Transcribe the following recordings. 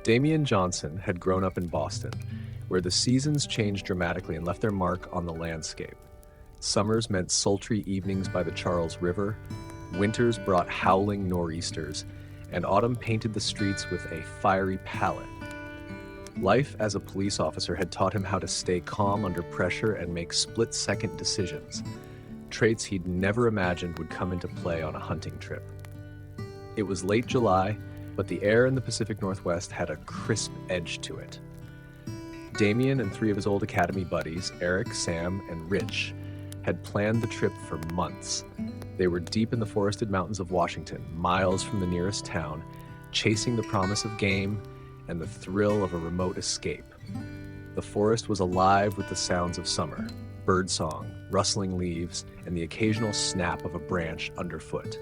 Damian Johnson had grown up in Boston, where the seasons changed dramatically and left their mark on the landscape. Summers meant sultry evenings by the Charles River, winters brought howling nor'easters, and autumn painted the streets with a fiery palette. Life as a police officer had taught him how to stay calm under pressure and make split-second decisions, traits he'd never imagined would come into play on a hunting trip. It was late July, but the air in the Pacific Northwest had a crisp edge to it. Damian and three of his old academy buddies, Eric, Sam, and Rich, had planned the trip for months. They were deep in the forested mountains of Washington, miles from the nearest town, chasing the promise of game and the thrill of a remote escape. The forest was alive with the sounds of summer, birdsong, rustling leaves, and the occasional snap of a branch underfoot.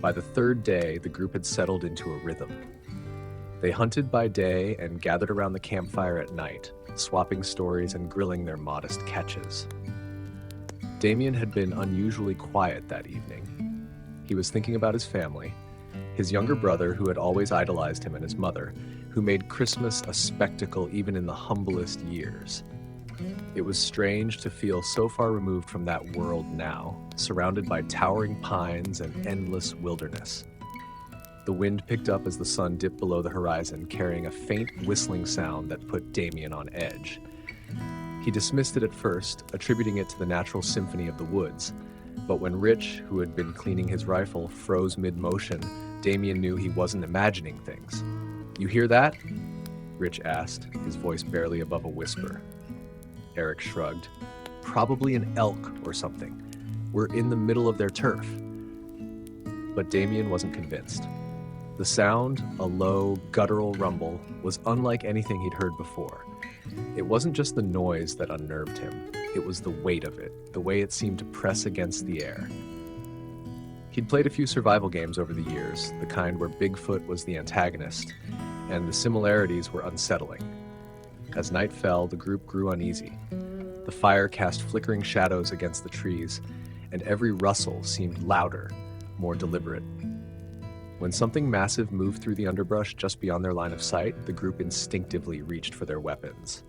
By the third day, the group had settled into a rhythm. They hunted by day and gathered around the campfire at night, swapping stories and grilling their modest catches. Damian had been unusually quiet that evening. He was thinking about his family, his younger brother who had always idolized him, and his mother, who made Christmas a spectacle even in the humblest years. It was strange to feel so far removed from that world now, surrounded by towering pines and endless wilderness. The wind picked up as the sun dipped below the horizon, carrying a faint whistling sound that put Damian on edge. He dismissed it at first, attributing it to the natural symphony of the woods. But when Rich, who had been cleaning his rifle, froze mid-motion, Damian knew he wasn't imagining things. "You hear that?" Rich asked, his voice barely above a whisper. Eric shrugged. "Probably an elk or something. We're in the middle of their turf." But Damian wasn't convinced. The sound, a low, guttural rumble, was unlike anything he'd heard before. It wasn't just the noise that unnerved him. It was the weight of it, the way it seemed to press against the air. He'd played a few survival games over the years, the kind where Bigfoot was the antagonist, and the similarities were unsettling. As night fell, the group grew uneasy. The fire cast flickering shadows against the trees, and every rustle seemed louder, more deliberate. When something massive moved through the underbrush just beyond their line of sight, the group instinctively reached for their weapons.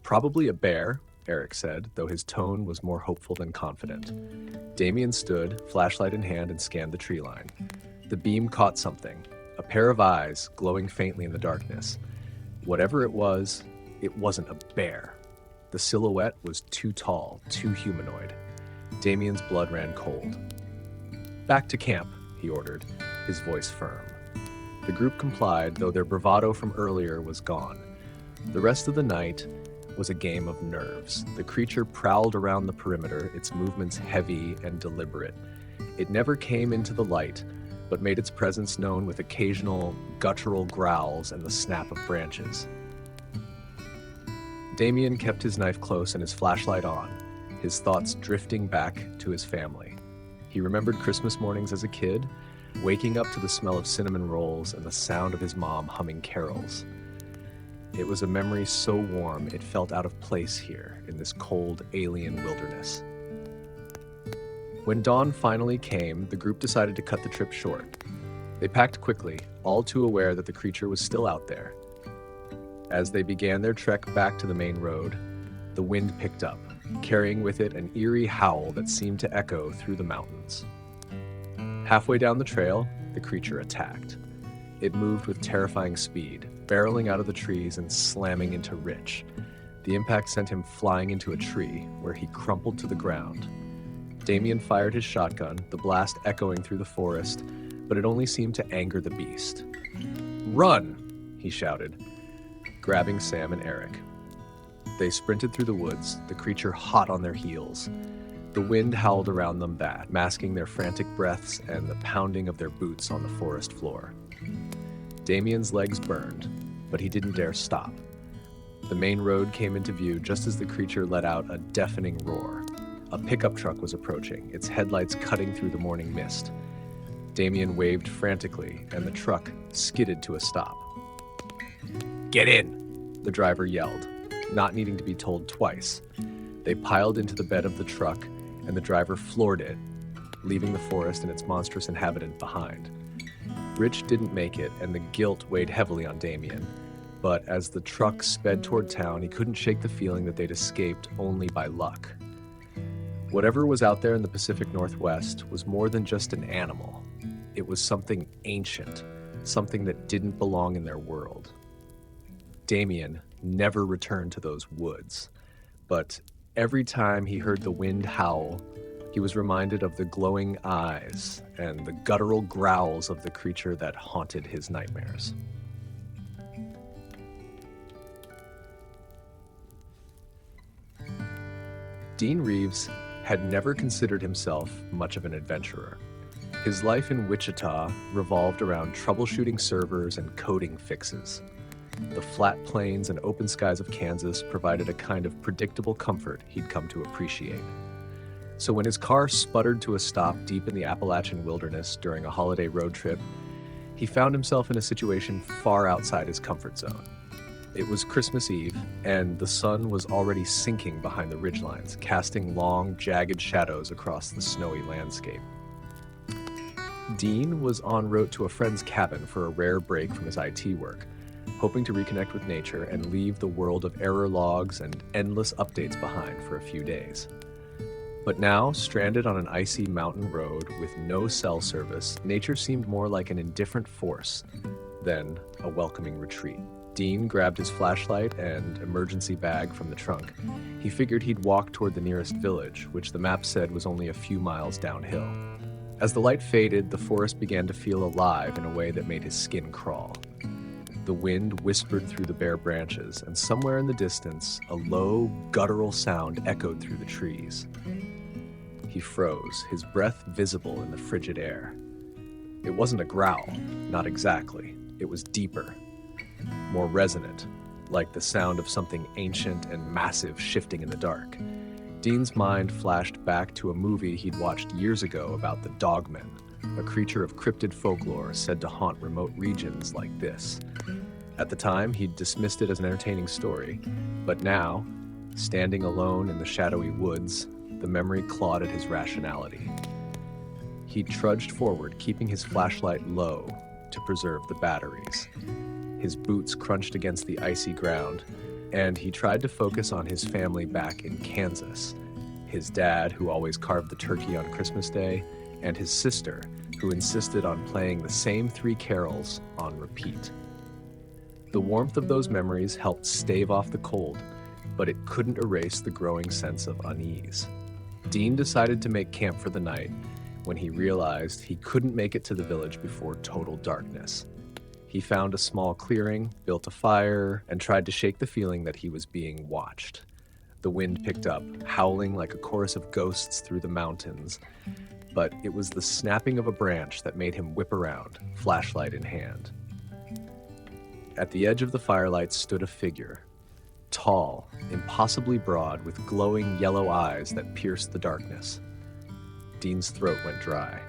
"Probably a bear," Eric said, though his tone was more hopeful than confident. Damian stood, flashlight in hand, and scanned the tree line. The beam caught something, a pair of eyes glowing faintly in the darkness. Whatever it wasn't a bear. The silhouette was too tall, too humanoid. Damian's blood ran cold. "Back to camp," he ordered, his voice firm. The group complied, though their bravado from earlier was gone. The rest of the night was a game of nerves. The creature prowled around the perimeter, its movements heavy and deliberate. It never came into the light, but made its presence known with occasional guttural growls and the snap of branches. Damian kept his knife close and his flashlight on, his thoughts drifting back to his family. He remembered Christmas mornings as a kid, waking up to the smell of cinnamon rolls and the sound of his mom humming carols. It was a memory so warm it felt out of place here in this cold, alien wilderness. When dawn finally came, the group decided to cut the trip short. They packed quickly, all too aware that the creature was still out there. As they began their trek back to the main road, the wind picked up, carrying with it an eerie howl that seemed to echo through the mountains. Halfway down the trail, the creature attacked. It moved with terrifying speed, barreling out of the trees and slamming into Rich. The impact sent him flying into a tree, where he crumpled to the ground. Damian fired his shotgun, the blast echoing through the forest, but it only seemed to anger the beast. "Run!" he shouted, grabbing Sam and Eric. They sprinted through the woods, the creature hot on their heels. The wind howled around them back, masking their frantic breaths and the pounding of their boots on the forest floor. Damian's legs burned, but he didn't dare stop. The main road came into view just as the creature let out a deafening roar. A pickup truck was approaching, its headlights cutting through the morning mist. Damian waved frantically, and the truck skidded to a stop. "Get in!" the driver yelled, not needing to be told twice. They piled into the bed of the truck, and the driver floored it, leaving the forest and its monstrous inhabitant behind. Rich didn't make it, and the guilt weighed heavily on Damien. But as the truck sped toward town, he couldn't shake the feeling that they'd escaped only by luck. Whatever was out there in the Pacific Northwest was more than just an animal. It was something ancient, something that didn't belong in their world. Damien never returned to those woods, but every time he heard the wind howl, he was reminded of the glowing eyes and the guttural growls of the creature that haunted his nightmares. Dean Reeves had never considered himself much of an adventurer. His life in Wichita revolved around troubleshooting servers and coding fixes. The flat plains and open skies of Kansas provided a kind of predictable comfort he'd come to appreciate. So when his car sputtered to a stop deep in the Appalachian wilderness during a holiday road trip, he found himself in a situation far outside his comfort zone. It was Christmas Eve, and the sun was already sinking behind the ridgelines, casting long, jagged shadows across the snowy landscape. Dean was en route to a friend's cabin for a rare break from his IT work, hoping to reconnect with nature and leave the world of error logs and endless updates behind for a few days. But now, stranded on an icy mountain road with no cell service, nature seemed more like an indifferent force than a welcoming retreat. Dean grabbed his flashlight and emergency bag from the trunk. He figured he'd walk toward the nearest village, which the map said was only a few miles downhill. As the light faded, the forest began to feel alive in a way that made his skin crawl. The wind whispered through the bare branches, and somewhere in the distance, a low, guttural sound echoed through the trees. He froze, his breath visible in the frigid air. It wasn't a growl, not exactly. It was deeper, more resonant, like the sound of something ancient and massive shifting in the dark. Dean's mind flashed back to a movie he'd watched years ago about the Dogman, a creature of cryptid folklore said to haunt remote regions like this. At the time, he'd dismissed it as an entertaining story, but now, standing alone in the shadowy woods, the memory clawed at his rationality. He trudged forward, keeping his flashlight low to preserve the batteries. His boots crunched against the icy ground, and he tried to focus on his family back in Kansas. His dad, who always carved the turkey on Christmas Day, and his sister, who insisted on playing the same 3 carols on repeat. The warmth of those memories helped stave off the cold, but it couldn't erase the growing sense of unease. Dean decided to make camp for the night when he realized he couldn't make it to the village before total darkness. He found a small clearing, built a fire, and tried to shake the feeling that he was being watched. The wind picked up, howling like a chorus of ghosts through the mountains, but it was the snapping of a branch that made him whip around, flashlight in hand. At the edge of the firelight stood a figure, tall, impossibly broad, with glowing yellow eyes that pierced the darkness. Dean's throat went dry.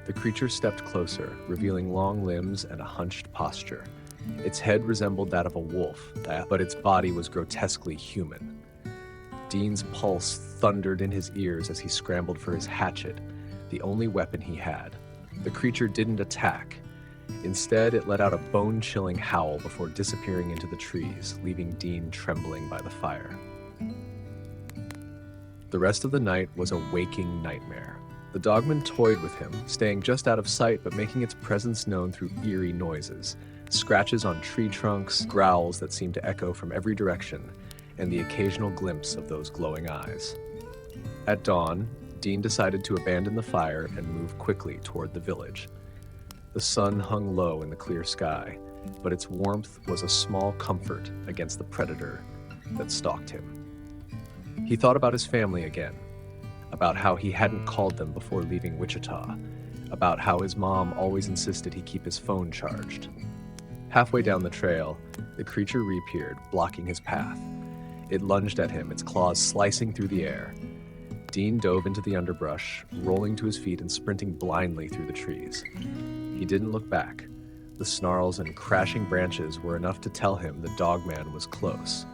The creature stepped closer, revealing long limbs and a hunched posture. Its head resembled that of a wolf, but its body was grotesquely human. Dean's pulse thundered in his ears as he scrambled for his hatchet, the only weapon he had. The creature didn't attack. Instead, it let out a bone-chilling howl before disappearing into the trees, leaving Dean trembling by the fire. The rest of the night was a waking nightmare. The dogman toyed with him, staying just out of sight but making its presence known through eerie noises, scratches on tree trunks, growls that seemed to echo from every direction, and the occasional glimpse of those glowing eyes. At dawn, Dean decided to abandon the fire and move quickly toward the village. The sun hung low in the clear sky, but its warmth was a small comfort against the predator that stalked him. He thought about his family again, about how he hadn't called them before leaving Wichita, about how his mom always insisted he keep his phone charged. Halfway down the trail, the creature reappeared, blocking his path. It lunged at him, its claws slicing through the air. Dean dove into the underbrush, rolling to his feet and sprinting blindly through the trees. He didn't look back. The snarls and crashing branches were enough to tell him the dogman was close.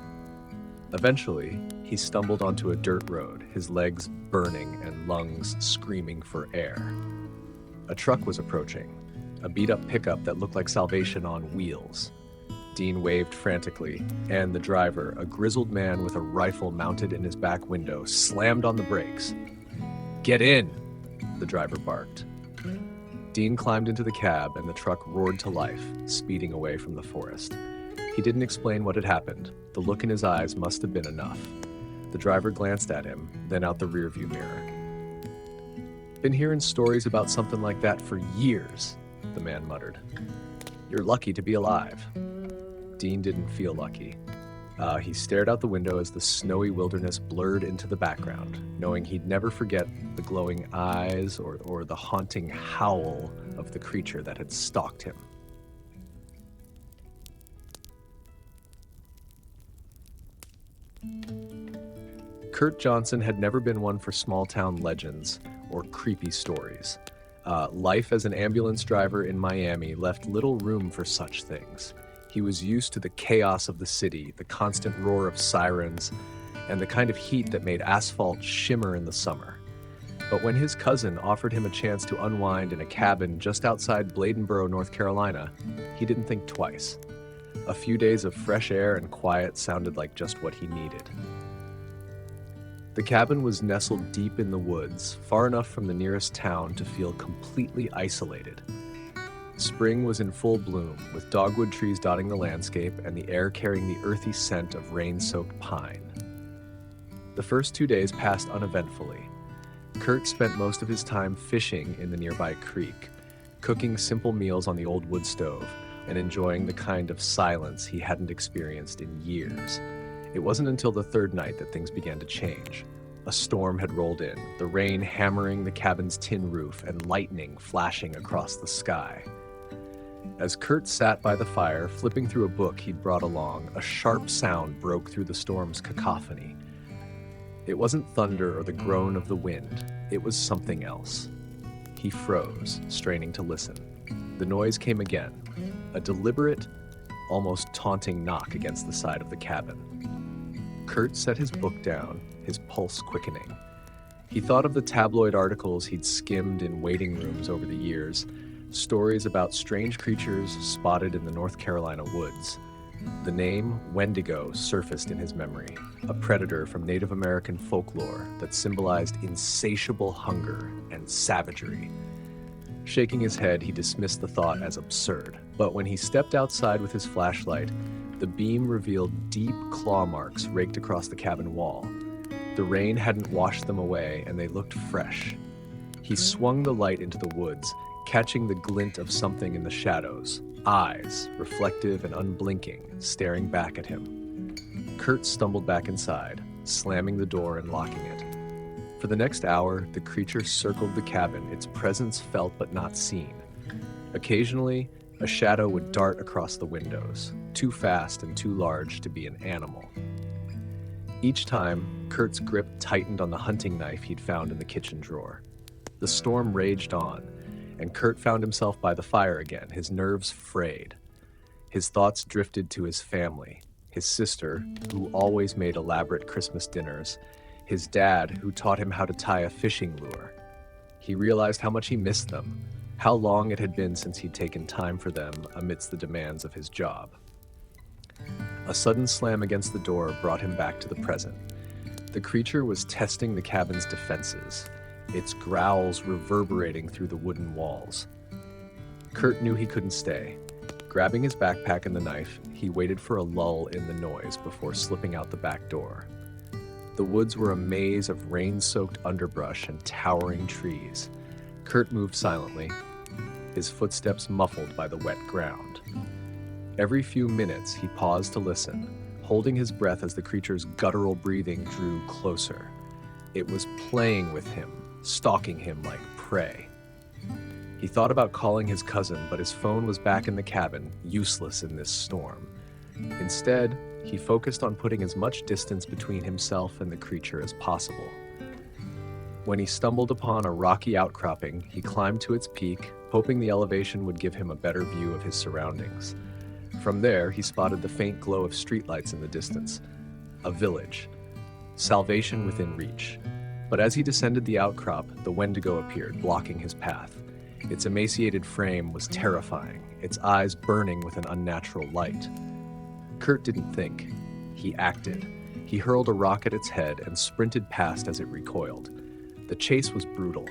Eventually, he stumbled onto a dirt road, his legs burning and lungs screaming for air. A truck was approaching, a beat-up pickup that looked like Salvation on wheels. Dean waved frantically, and the driver, a grizzled man with a rifle mounted in his back window, slammed on the brakes. "Get in!" the driver barked. Dean climbed into the cab, and the truck roared to life, speeding away from the forest. He didn't explain what had happened. The look in his eyes must have been enough. The driver glanced at him, then out the rearview mirror. "Been hearing stories about something like that for years," the man muttered. "You're lucky to be alive." Dean didn't feel lucky. He stared out the window as the snowy wilderness blurred into the background, knowing he'd never forget the glowing eyes or the haunting howl of the creature that had stalked him. Kurt Johnson had never been one for small-town legends or creepy stories. Life as an ambulance driver in Miami left little room for such things. He was used to the chaos of the city, the constant roar of sirens, and the kind of heat that made asphalt shimmer in the summer. But when his cousin offered him a chance to unwind in a cabin just outside Bladenboro, North Carolina, he didn't think twice. A few days of fresh air and quiet sounded like just what he needed. The cabin was nestled deep in the woods, far enough from the nearest town to feel completely isolated. Spring was in full bloom, with dogwood trees dotting the landscape and the air carrying the earthy scent of rain-soaked pine. The first 2 days passed uneventfully. Kurt spent most of his time fishing in the nearby creek, cooking simple meals on the old wood stove, and enjoying the kind of silence he hadn't experienced in years. It wasn't until the third night that things began to change. A storm had rolled in, the rain hammering the cabin's tin roof and lightning flashing across the sky. As Kurt sat by the fire, flipping through a book he'd brought along, a sharp sound broke through the storm's cacophony. It wasn't thunder or the groan of the wind. It was something else. He froze, straining to listen. The noise came again, a deliberate, almost taunting knock against the side of the cabin. Kurt set his book down, his pulse quickening. He thought of the tabloid articles he'd skimmed in waiting rooms over the years, stories about strange creatures spotted in the North Carolina woods. The name Wendigo surfaced in his memory, a predator from Native American folklore that symbolized insatiable hunger and savagery. Shaking his head, he dismissed the thought as absurd. But when he stepped outside with his flashlight, the beam revealed deep claw marks raked across the cabin wall. The rain hadn't washed them away, and they looked fresh. He swung the light into the woods, catching the glint of something in the shadows, eyes, reflective and unblinking, staring back at him. Kurt stumbled back inside, slamming the door and locking it. For the next hour, the creature circled the cabin, its presence felt but not seen. Occasionally, a shadow would dart across the windows, too fast and too large to be an animal. Each time, Kurt's grip tightened on the hunting knife he'd found in the kitchen drawer. The storm raged on, and Kurt found himself by the fire again, his nerves frayed. His thoughts drifted to his family, his sister, who always made elaborate Christmas dinners, his dad, who taught him how to tie a fishing lure. He realized how much he missed them, how long it had been since he'd taken time for them amidst the demands of his job. A sudden slam against the door brought him back to the present. The creature was testing the cabin's defenses, its growls reverberating through the wooden walls. Kurt knew he couldn't stay. Grabbing his backpack and the knife, he waited for a lull in the noise before slipping out the back door. The woods were a maze of rain-soaked underbrush and towering trees. Kurt moved silently, his footsteps muffled by the wet ground. Every few minutes, he paused to listen, holding his breath as the creature's guttural breathing drew closer. It was playing with him, stalking him like prey. He thought about calling his cousin, but his phone was back in the cabin, useless in this storm. Instead, he focused on putting as much distance between himself and the creature as possible. When he stumbled upon a rocky outcropping, he climbed to its peak, hoping the elevation would give him a better view of his surroundings. From there, he spotted the faint glow of streetlights in the distance. A village. Salvation within reach. But as he descended the outcrop, the Wendigo appeared, blocking his path. Its emaciated frame was terrifying, its eyes burning with an unnatural light. Kurt didn't think. He acted. He hurled a rock at its head and sprinted past as it recoiled. The chase was brutal.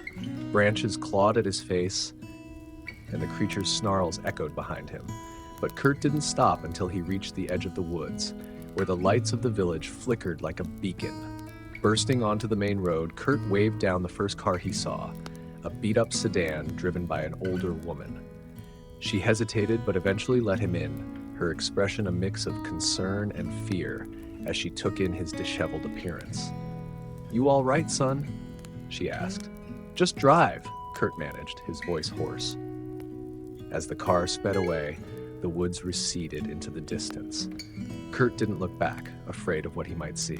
Branches clawed at his face, and the creature's snarls echoed behind him. But Kurt didn't stop until he reached the edge of the woods, where the lights of the village flickered like a beacon. Bursting onto the main road, Kurt waved down the first car he saw, a beat-up sedan driven by an older woman. She hesitated but eventually let him in, her expression a mix of concern and fear as she took in his disheveled appearance. "You all right, son?" she asked. "Just drive," Kurt managed, his voice hoarse. As the car sped away, the woods receded into the distance. Kurt didn't look back, afraid of what he might see.